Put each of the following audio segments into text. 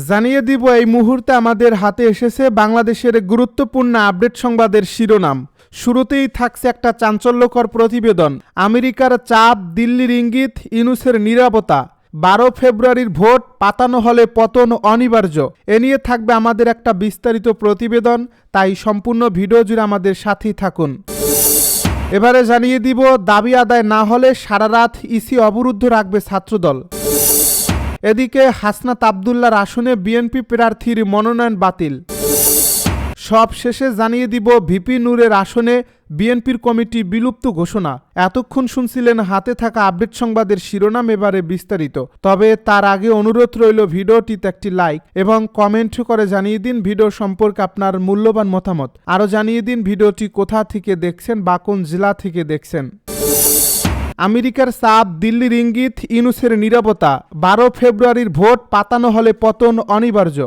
জানিয়ে দিব এই মুহূর্তে আমাদের হাতে এসেছে বাংলাদেশের গুরুত্বপূর্ণ আপডেট সংবাদের শিরোনাম। শুরুতেই থাকছে একটা চাঞ্চল্যকর প্রতিবেদন। আমেরিকার চাপ, দিল্লির ইঙ্গিত, ইউনূসের নীরবতা। 12 ফেব্রুয়ারির ভোট পাতানো হলে পতন অনিবার্য। এ নিয়ে থাকবে আমাদের একটা বিস্তারিত প্রতিবেদন, তাই সম্পূর্ণ ভিডিও জুড়ে আমাদের সাথেই থাকুন। এবারে জানিয়ে দিব, দাবি আদায় না হলে সারা রাত ইসি অবরুদ্ধ রাখবে ছাত্রদল। এদিকে হাসনাত আবদুল্লাহর আসনে বিএনপি প্রার্থীর মনোনয়ন বাতিল। সব শেষে জানিয়ে দিব, ভিপি নূরের আসনে বিএনপির কমিটি বিলুপ্ত ঘোষণা। এতক্ষণ শুনছিলেন হাতে থাকা আপডেট সংবাদের শিরোনাম, এবারে বিস্তারিত। তবে তার আগে অনুরোধ রইল ভিডিওটিতে একটি লাইক এবং কমেন্ট করে জানিয়ে দিন ভিডিও সম্পর্কে আপনার মূল্যবান মতামত। আরও জানিয়ে দিন ভিডিওটি কোথা থেকে দেখছেন বা কোন জেলা থেকে দেখছেন। আমেরিকার চাপ, দিল্লির ইঙ্গিত, ইউনূসের নীরবতা। 12 ফেব্রুয়ারির ভোট পাতানো হলে পতন অনিবার্য।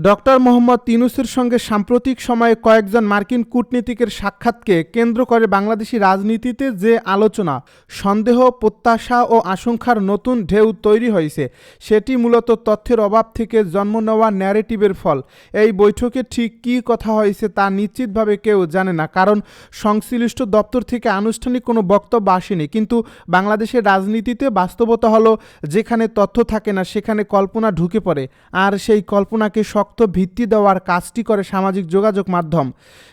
ডক্টর মোহাম্মদ ইউনূসের সঙ্গে সাম্প্রতিক সময়ে কয়েকজন মার্কিন কূটনীতিকের সাক্ষাৎকে কেন্দ্র করে বাংলাদেশি রাজনীতিতে যে আলোচনা, সন্দেহ, প্রত্যাশা ও আশঙ্কার নতুন ঢেউ তৈরি হয়েছে, সেটি মূলত তথ্যের অভাব থেকে জন্ম নেওয়া ন্যারেটিভের ফল। এই বৈঠকে ঠিক কী কথা হয়েছে তা নিশ্চিতভাবে কেউ জানে না, কারণ সংশ্লিষ্ট দপ্তর থেকে আনুষ্ঠানিক কোনো বক্তব্য আসেনি। কিন্তু বাংলাদেশের রাজনীতিতে বাস্তবতা হলো, যেখানে তথ্য থাকে না সেখানে কল্পনা ঢুকে পড়ে, আর সেই কল্পনাকে শক্ত ভিত্তি দেওয়ার কাজটি করে সামাজিক যোগাযোগ মাধ্যম।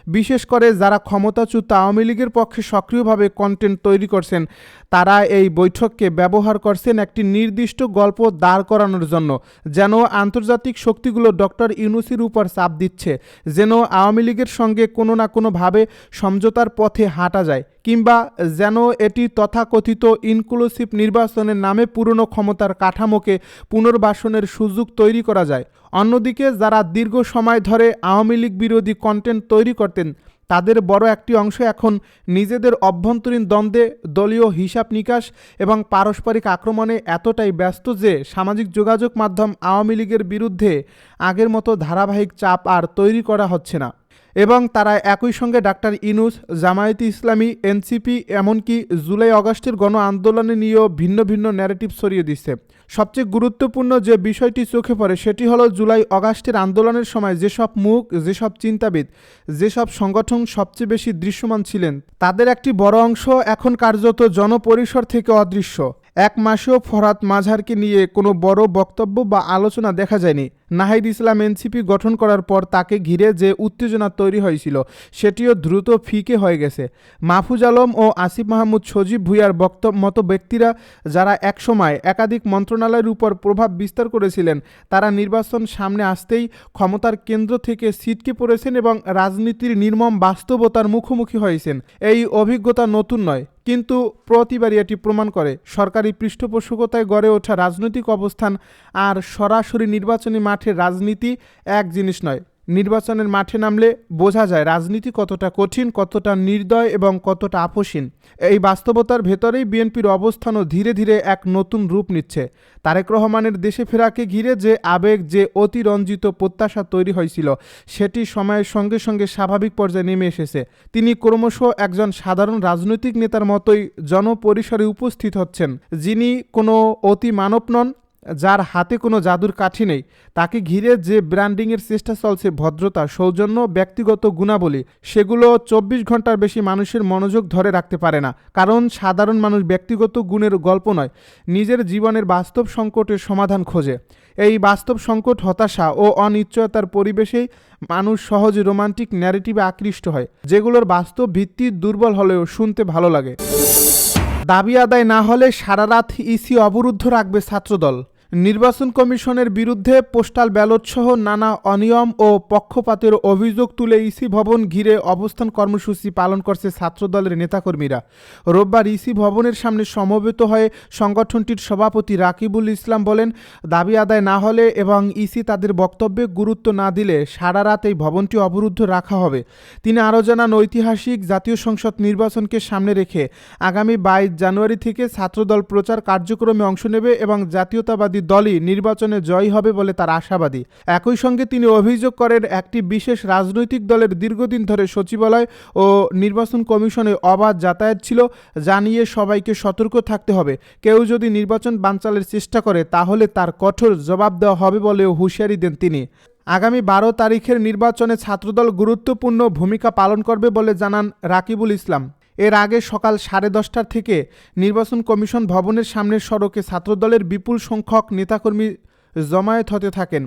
বিশেষ করে যারা ক্ষমতাচ্যুত আওয়ামী লীগের পক্ষে সক্রিয়ভাবে কন্টেন্ট তৈরি করছেন, তারা এই বৈঠককে ব্যবহার করছেন একটি নির্দিষ্ট গল্প দাঁড় করানোর জন্য, যেন আন্তর্জাতিক শক্তিগুলো ডক্টর ইউনূসের উপর চাপ দিচ্ছে, যেন আওয়ামী লীগের সঙ্গে কোনো না কোনোভাবে সমঝোতার পথে হাঁটা যায়, কিংবা যেন এটি তথাকথিত ইনক্লুসিভ নির্বাচনের নামে পুরনো ক্ষমতার কাঠামোকে পুনর্বাসনের সুযোগ তৈরি করা যায়। অন্যদিকে যারা দীর্ঘ সময় ধরে আওয়ামী লীগ বিরোধী কন্টেন্ট তৈরি করতেন, তাদের বড় একটি অংশ এখন নিজেদের অভ্যন্তরীণ দ্বন্দ্বে, দলীয় হিসাব নিকাশ এবং পারস্পরিক আক্রমণে এতটাই ব্যস্ত যে সামাজিক যোগাযোগ মাধ্যম আওয়ামী লীগের বিরুদ্ধে আগের মতো ধারাবাহিক চাপ আর তৈরি করা হচ্ছে না। এবং তারা একই সঙ্গে ডাক্তার ইউনূস, জামায়াতে ইসলামী, এনসিপি, এমনকি জুলাই আগস্টের গণ আন্দোলনে নিয়েও ভিন্ন ভিন্ন ন্যারেটিভ ছড়িয়ে দিচ্ছে। সবচেয়ে গুরুত্বপূর্ণ যে বিষয়টি চোখে পড়ে সেটি হলো, জুলাই আগস্টের আন্দোলনের সময় যেসব মুখ, যেসব চিন্তাবিদ, যেসব সংগঠন সবচেয়ে বেশি দৃশ্যমান ছিলেন, তাদের একটি বড় অংশ এখন কার্যত জনপরিসর থেকে অদৃশ্য। এক মাসেও ফরহাদ মাঝহারকে নিয়ে কোনো বড় বক্তব্য বা আলোচনা দেখা যায়নি। নাহিদ ইসলাম এনসিপি গঠন করার পর তাকে ঘিরে যে উত্তেজনা তৈরি হয়েছিল, সেটিও দ্রুত ফিকে হয়ে গেছে। মাহফুজ আলম ও আসিফ মাহমুদ, সজীব ভুঁইয়ার মতো ব্যক্তিরা, যারা একসময় একাধিক মন্ত্রণালয়ের উপর প্রভাব বিস্তার করেছিলেন, তারা নির্বাচন সামনে আসতেই ক্ষমতার কেন্দ্র থেকে ছিটকে পড়েছেন এবং রাজনীতির নির্মম বাস্তবতার মুখোমুখি হয়েছেন। এই অভিজ্ঞতা নতুন নয়, কিন্তু প্রতিবারই এটি প্রমাণ করে সরকারি পৃষ্ঠপোষকতায় গড়ে ওঠা রাজনৈতিক অবস্থান আর সরাসরি নির্বাচনী মাঠের রাজনীতি এক জিনিস নয়। নির্বাচনের মাঠে নামলে বোঝা যায় রাজনীতি কতটা কঠিন, কতটা নির্দয় এবং কতটা আপোষহীন। এই বাস্তবতার ভেতরেই বিএনপির অবস্থানও ধীরে ধীরে এক নতুন রূপ নিচ্ছে। তারেক রহমানের দেশে ফেরাকে ঘিরে যে আবেগ, যে অতিরঞ্জিত প্রত্যাশা তৈরি হয়েছিল, সেটি সময়ের সঙ্গে সঙ্গে স্বাভাবিক পর্যায়ে নেমে এসেছে। তিনি ক্রমশ একজন সাধারণ রাজনৈতিক নেতার মতোই জনপরিসরে উপস্থিত হচ্ছেন, যিনি কোনো অতি মানব নন, যার হাতে কোনো জাদুর কাঠি নেই। তাকে ঘিরে যে ব্র্যান্ডিংয়ের চেষ্টা চলছে, ভদ্রতা, সৌজন্য, ব্যক্তিগত গুণাবলী, সেগুলো 24 ঘন্টার বেশি মানুষের মনোযোগ ধরে রাখতে পারে না। কারণ সাধারণ মানুষ ব্যক্তিগত গুণের গল্প নয়, নিজের জীবনের বাস্তব সংকটের সমাধান খোঁজে। এই বাস্তব সংকট, হতাশা ও অনিশ্চয়তার পরিবেশেই মানুষ সহজে রোমান্টিক ন্যারেটিভে আকৃষ্ট হয়, যেগুলোর বাস্তব ভিত্তি দুর্বল হলেও শুনতে ভালো লাগে। দাবি আদায় না হলে সারা রাত ইসি অবরুদ্ধ রাখবে ছাত্রদল। নির্বাচন কমিশনের বিরুদ্ধে পোস্টাল ব্যালট সহ নানা অনিয়ম ও পক্ষপাতের অভিযোগ তুলে ইসি ভবন ঘিরে অবস্থান কর্মসূচি পালন করছে ছাত্রদলের নেতাকর্মীরা। রোববার ইসি ভবনের সামনে সমবেত হয়ে সংগঠনটির সভাপতি রাকিবুল ইসলাম বলেন, দাবি আদায় না হলে এবং ইসি তাদের বক্তব্যে গুরুত্ব না দিলে সারা রাত এই ভবনটি অবরুদ্ধ রাখা হবে। তিনি আরও জানান, ঐতিহাসিক জাতীয় সংসদ নির্বাচনকে সামনে রেখে আগামী 22 জানুয়ারি থেকে ছাত্রদল প্রচার কার্যক্রমে অংশ নেবে এবং জাতীয়তাবাদী জাতীয়তাবাদী দলই নির্বাচনে জয়ী হবে বলে তার আশাবাদী। একই সঙ্গে তিনি অভিযোগ করেন একটি বিশেষ রাজনৈতিক দলের দীর্ঘদিন ধরে সচিবালয় ও নির্বাচন কমিশনে অবাধ যাতায়াত ছিল, যা নিয়ে সবাইকে সতর্ক থাকতে হবে। কেউ যদি নির্বাচন বানচালের চেষ্টা করে তাহলে তার কঠোর জবাব দেওয়া হবে বলেও হুঁশিয়ারি দেন তিনি। আগামী 12 তারিখের নির্বাচনে ছাত্রদল গুরুত্বপূর্ণ ভূমিকা পালন করবে বলে জানান রাকিবুল ইসলাম। এর আগে সকাল 10:30 থেকে নির্বাচন কমিশন ভবনের সামনের সড়কে ছাত্রদলের বিপুল সংখ্যক নেতাকর্মী জমায়েত হতে থাকেন।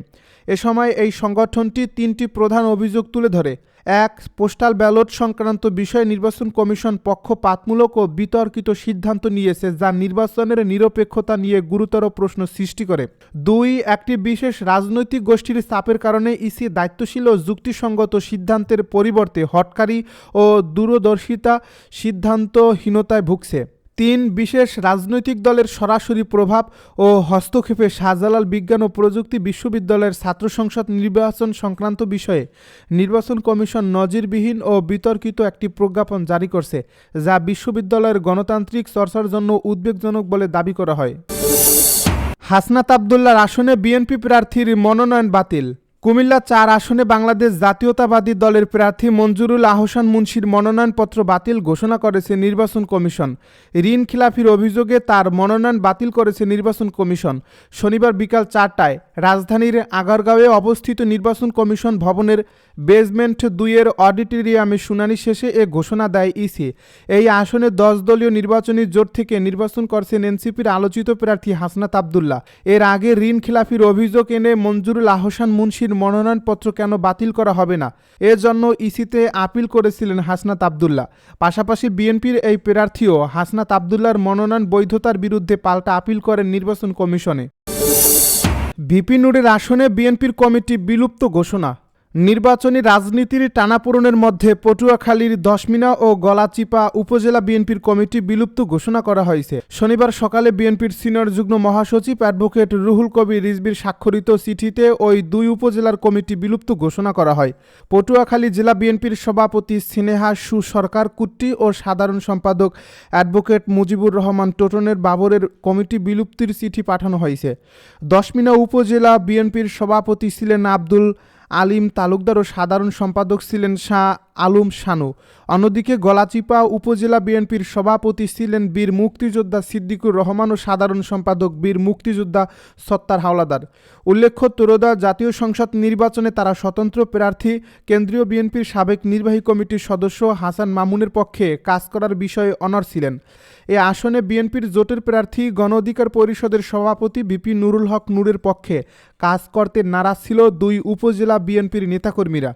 এ সময় এই সংগঠনটি 3টি প্রধান অভিযোগ তুলে ধরে। 1. পোস্টাল ব্যালট সংক্রান্ত বিষয়ে নির্বাচন কমিশন পক্ষপাতমূলক ও বিতর্কিত সিদ্ধান্ত নিয়েছে, যা নির্বাচনের নিরপেক্ষতা নিয়ে গুরুতর প্রশ্ন সৃষ্টি করে। 2. একটি বিশেষ রাজনৈতিক গোষ্ঠীর চাপের কারণে ইসি দায়িত্বশীল ও যুক্তিসঙ্গত সিদ্ধান্তের পরিবর্তে হঠকারী ও দূরদর্শিতা সিদ্ধান্তহীনতায় ভুগছে। 3. বিশেষ রাজনৈতিক দলের সরাসরি প্রভাব ও হস্তক্ষেপে শাহজালাল বিজ্ঞান ও প্রযুক্তি বিশ্ববিদ্যালয়ের ছাত্র সংসদ নির্বাচন সংক্রান্ত বিষয়ে নির্বাচন কমিশন নজিরবিহীন ও বিতর্কিত একটি প্রজ্ঞাপন জারি করছে, যা বিশ্ববিদ্যালয়ের গণতান্ত্রিক চর্চার জন্য উদ্বেগজনক বলে দাবি করা হয়। হাসনাত আবদুল্লাহর আসনে বিএনপি প্রার্থীর মনোনয়ন বাতিল। কুমিল্লা 4 আসনে বাংলাদেশ জাতীয়তাবাদী দলের প্রার্থী মঞ্জুরুল আহসান মুন্সির মনোনয়নপত্র বাতিল ঘোষণা করেছে নির্বাচন কমিশন। ঋণ খিলাফির অভিযোগে তার মনোনয়ন বাতিল করেছে নির্বাচন কমিশন। শনিবার বিকাল 4টায় রাজধানীর আগারগাঁওয়ে অবস্থিত নির্বাচন কমিশন ভবনের বেসমেন্ট 2-এর অডিটোরিয়ামে শুনানি শেষে এ ঘোষণা দেয় ইসি। এই আসনে 10 দলীয় নির্বাচনী জোট থেকে নির্বাচন করছেন এনসিপির আলোচিত প্রার্থী হাসনাত আবদুল্লাহ। এর আগে ঋণ খিলাফির অভিযোগ এনে মঞ্জুরুল আহসান মুন্সির মনোনয়নপত্র কেন বাতিল করা হবে না, এর জন্য ইসিতে আপিল করেছিলেন হাসনাত আবদুল্লাহ। পাশাপাশি বিএনপির এই প্রার্থীও হাসনাত আবদুল্লাহর মনোনয়ন বৈধতার বিরুদ্ধে পাল্টা আপিল করেন নির্বাচন কমিশনে। ভিপি নুরের আসনে বিএনপির কমিটি বিলুপ্ত ঘোষণা। নির্বাচনী রাজনীতির টানাপোড়েনের মধ্যে পটুয়াখালীর দশমিনা ও গলাচিপা উপজেলা বিএনপির কমিটি বিলুপ্ত ঘোষণা করা হয়েছে। শনিবার সকালে বিএনপির সিনিয়র যুগ্ম মহাসচিব অ্যাডভোকেট রুহুল কবির রিজভীর স্বাক্ষরিত চিঠিতে ওই 2 উপজেলার কমিটি বিলুপ্ত ঘোষণা করা হয়। পটুয়াখালী জেলা বিএনপির সভাপতি স্নেহা সুসরকার কুট্টি ও সাধারণ সম্পাদক অ্যাডভোকেট মুজিবুর রহমান টোটনের বাবরের কমিটি বিলুপ্তির চিঠি পাঠানো হয়েছে। দশমিনা উপজেলা বিএনপির সভাপতি ছিলেন আব্দুল আলিম তালুকদার ও সাধারণ সম্পাদক ছিলেন শাহ আলম শানু। অন্যদিকে গলাচিপা উপজেলা বিএনপির সভাপতি ছিলেন বীর মুক্তিযোদ্ধা সিদ্দিকুর রহমান ও সাধারণ সম্পাদক বীর মুক্তিযোদ্ধা সত্তার হাওলাদার। উল্লেখ্য, ত্রয়োদশ জাতীয় সংসদ নির্বাচনে তারা স্বতন্ত্র প্রার্থী কেন্দ্রীয় বিএনপির সাবেক নির্বাহী কমিটির সদস্য হাসান মামুনের পক্ষে কাজ করার বিষয়ে অনড় ছিলেন। এ আসনে বিএনপির জোটের প্রার্থী গণ অধিকার পরিষদের সভাপতি ভিপি নুরুল হক নূরের পক্ষে কাজ করতে নারাজ ছিল 2 উপজেলা বিএনপির নেতাকর্মীরা।